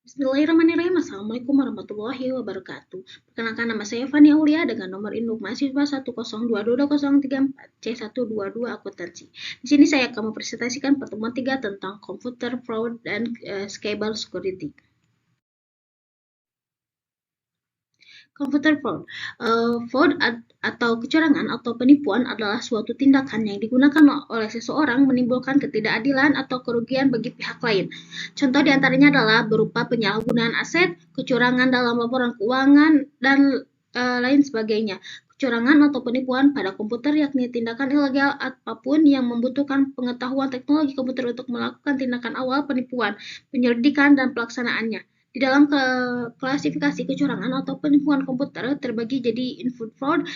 Bismillahirrahmanirrahim. Assalamualaikum warahmatullahi wabarakatuh. Perkenalkan, nama saya Fani Aulia dengan nomor induk mahasiswa 1022204 C122 akuntansi. Di sini saya akan mempresentasikan pertemuan 3 tentang computer fraud dan cyber security. Computer fraud. Fraud atau kecurangan atau penipuan adalah suatu tindakan yang digunakan oleh seseorang menimbulkan ketidakadilan atau kerugian bagi pihak lain. Contoh diantaranya adalah berupa penyalahgunaan aset, kecurangan dalam laporan keuangan, dan lain sebagainya. Kecurangan atau penipuan pada komputer yakni tindakan ilegal apapun yang membutuhkan pengetahuan teknologi komputer untuk melakukan tindakan awal penipuan, penyelidikan, dan pelaksanaannya. Di dalam klasifikasi kecurangan atau penipuan komputer terbagi jadi input fraud,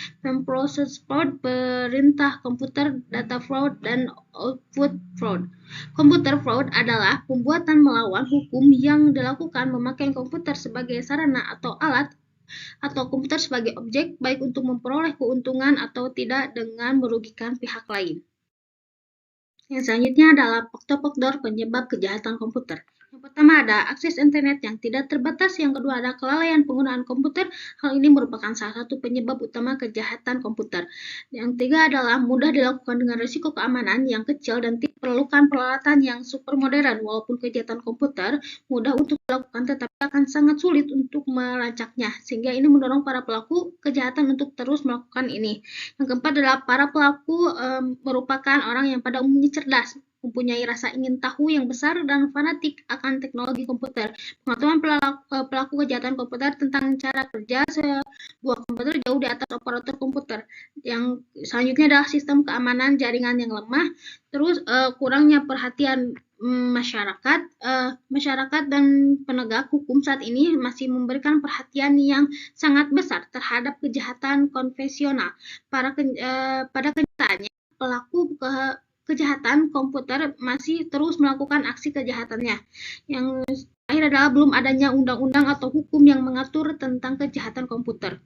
process fraud, perintah komputer, data fraud, dan output fraud. Computer fraud adalah pembuatan melawan hukum yang dilakukan memakai komputer sebagai sarana atau alat atau komputer sebagai objek baik untuk memperoleh keuntungan atau tidak dengan merugikan pihak lain. Yang selanjutnya adalah faktor-faktor penyebab kejahatan komputer. Yang pertama ada akses internet yang tidak terbatas, yang kedua ada kelalaian penggunaan komputer. Hal ini merupakan salah satu penyebab utama kejahatan komputer. Yang ketiga adalah mudah dilakukan dengan risiko keamanan yang kecil dan tidak perlukan peralatan yang super modern. Walaupun kejahatan komputer mudah untuk dilakukan, tetapi akan sangat sulit untuk melacaknya, sehingga ini mendorong para pelaku kejahatan untuk terus melakukan ini. Yang keempat adalah para pelaku merupakan orang yang pada umumnya cerdas, mempunyai rasa ingin tahu yang besar, dan fanatik akan teknologi komputer. Pengetahuan pelaku kejahatan komputer tentang cara kerja sebuah komputer jauh di atas operator komputer. Yang selanjutnya adalah sistem keamanan jaringan yang lemah, terus kurangnya perhatian masyarakat dan penegak hukum saat ini masih memberikan perhatian yang sangat besar terhadap kejahatan konvensional. Pada kenyataannya, pelaku kejahatan komputer masih terus melakukan aksi kejahatannya. Yang terakhir adalah belum adanya undang-undang atau hukum yang mengatur tentang kejahatan komputer.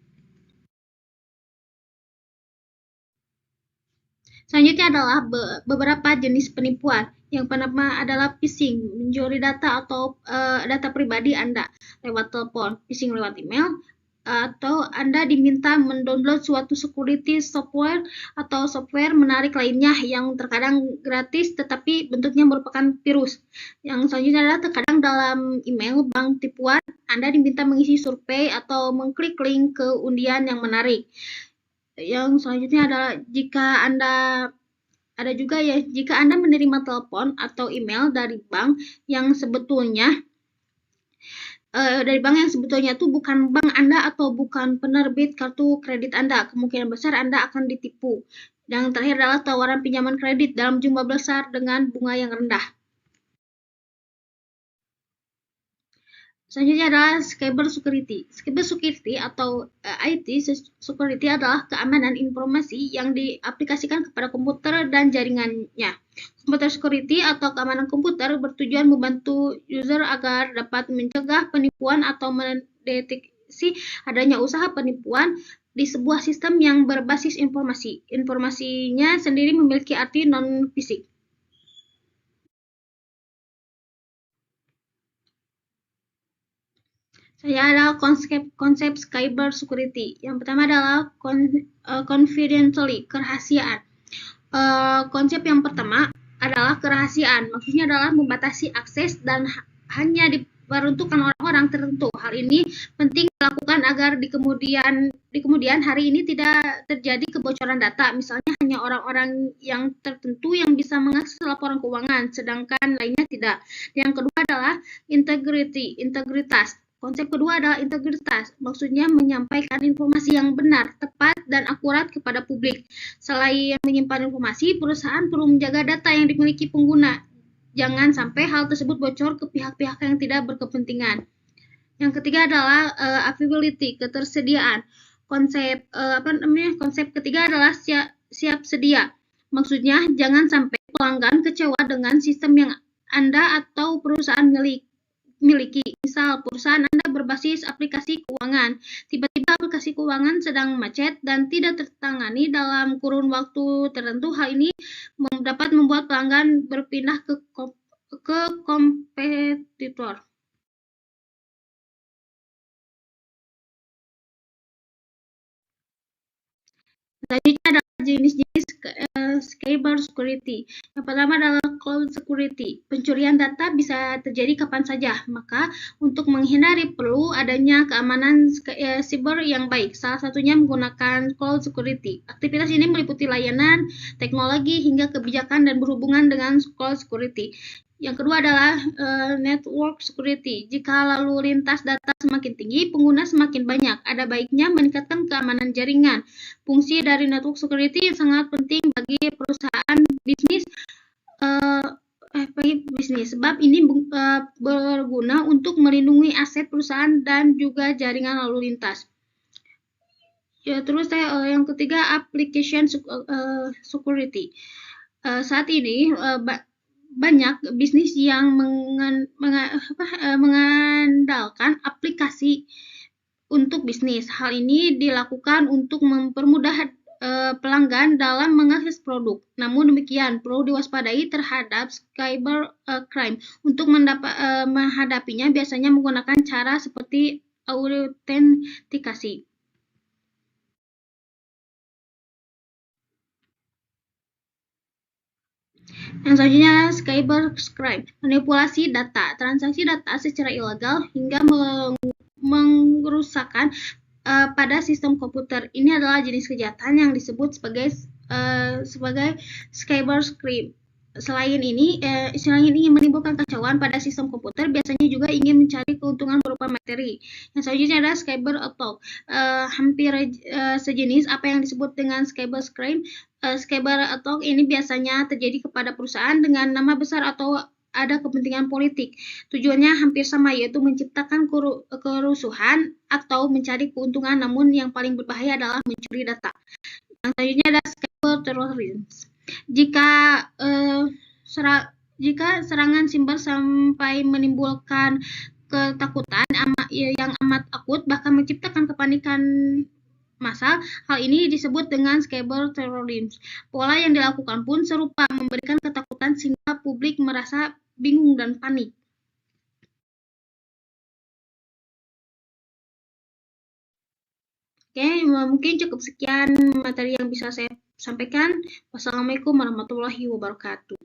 Selanjutnya adalah beberapa jenis penipuan. Yang pertama adalah phishing, mencuri data atau data pribadi Anda lewat telepon, phishing lewat email, atau Anda diminta mendownload suatu security software atau software menarik lainnya yang terkadang gratis tetapi bentuknya merupakan virus. Yang selanjutnya adalah terkadang dalam email bank tipuan Anda diminta mengisi survei atau mengklik link ke undian yang menarik. Yang selanjutnya adalah jika Anda menerima telepon atau email dari bank yang sebetulnya itu bukan bank Anda atau bukan penerbit kartu kredit Anda, kemungkinan besar Anda akan ditipu. Yang terakhir adalah tawaran pinjaman kredit dalam jumlah besar dengan bunga yang rendah. Selanjutnya adalah cyber security. Cyber security atau IT security adalah keamanan informasi yang diaplikasikan kepada komputer dan jaringannya. Computer security atau keamanan komputer bertujuan membantu user agar dapat mencegah penipuan atau mendeteksi adanya usaha penipuan di sebuah sistem yang berbasis informasi. Informasinya sendiri memiliki arti non-fisik. Saya ada konsep cyber security. Yang pertama adalah confidentiality, kerahasiaan. Konsep yang pertama adalah kerahasiaan. Maksudnya adalah membatasi akses dan hanya diperuntukkan orang-orang tertentu. Hal ini penting dilakukan agar di kemudian hari ini tidak terjadi kebocoran data. Misalnya hanya orang-orang yang tertentu yang bisa mengakses laporan keuangan, sedangkan lainnya tidak. Yang kedua adalah integritas. Konsep kedua adalah integritas, maksudnya menyampaikan informasi yang benar, tepat, dan akurat kepada publik. Selain menyimpan informasi, perusahaan perlu menjaga data yang dimiliki pengguna. Jangan sampai hal tersebut bocor ke pihak-pihak yang tidak berkepentingan. Yang ketiga adalah availability, ketersediaan. Konsep ketiga adalah siap sedia. Maksudnya jangan sampai pelanggan kecewa dengan sistem yang Anda atau perusahaan miliki. Misal, perusahaan Anda berbasis aplikasi keuangan. Tiba-tiba aplikasi keuangan sedang macet dan tidak tertangani dalam kurun waktu tertentu. Hal ini dapat membuat pelanggan berpindah ke kompetitor. Selanjutnya adalah jenis-jenis cyber security. Yang pertama adalah cloud security. Pencurian data bisa terjadi kapan saja, maka untuk menghindari perlu adanya keamanan siber yang baik. Salah satunya menggunakan cloud security. Aktivitas ini meliputi layanan, teknologi, hingga kebijakan dan berhubungan dengan cloud security. Yang kedua adalah network security. Jika lalu lintas data semakin tinggi, pengguna semakin banyak. Ada baiknya meningkatkan keamanan jaringan. Fungsi dari network security sangat penting bagi perusahaan bisnis, sebab ini berguna untuk melindungi aset perusahaan dan juga jaringan lalu lintas. Ya, terus yang ketiga, application security. Saat ini banyak bisnis yang mengandalkan aplikasi untuk bisnis. Hal ini dilakukan untuk mempermudah pelanggan dalam mengakses produk. Namun demikian, perlu diwaspadai terhadap cyber crime. Untuk menghadapinya biasanya menggunakan cara seperti autentikasi. Yang selanjutnya, cybercrime, manipulasi data, transaksi data secara ilegal hingga mengerusakkan pada sistem komputer. Ini adalah jenis kejahatan yang disebut sebagai cybercrime. Selain ini ingin menimbulkan kacauan pada sistem komputer, biasanya juga ingin mencari keuntungan berupa materi. Yang selanjutnya adalah cyber attack. Hampir sejenis apa yang disebut dengan cybercrime. Cyber attack ini biasanya terjadi kepada perusahaan dengan nama besar atau ada kepentingan politik. Tujuannya hampir sama, yaitu menciptakan kerusuhan atau mencari keuntungan, namun yang paling berbahaya adalah mencuri data. Yang selanjutnya adalah cyber terrorism. Jika serangan siber sampai menimbulkan ketakutan yang amat akut, bahkan menciptakan kepanikan massal, hal ini disebut dengan cyber terrorism. Pola yang dilakukan pun serupa, memberikan ketakutan sehingga publik merasa bingung dan panik. Oke, mungkin cukup sekian materi yang bisa saya sampaikan. Wassalamualaikum warahmatullahi wabarakatuh.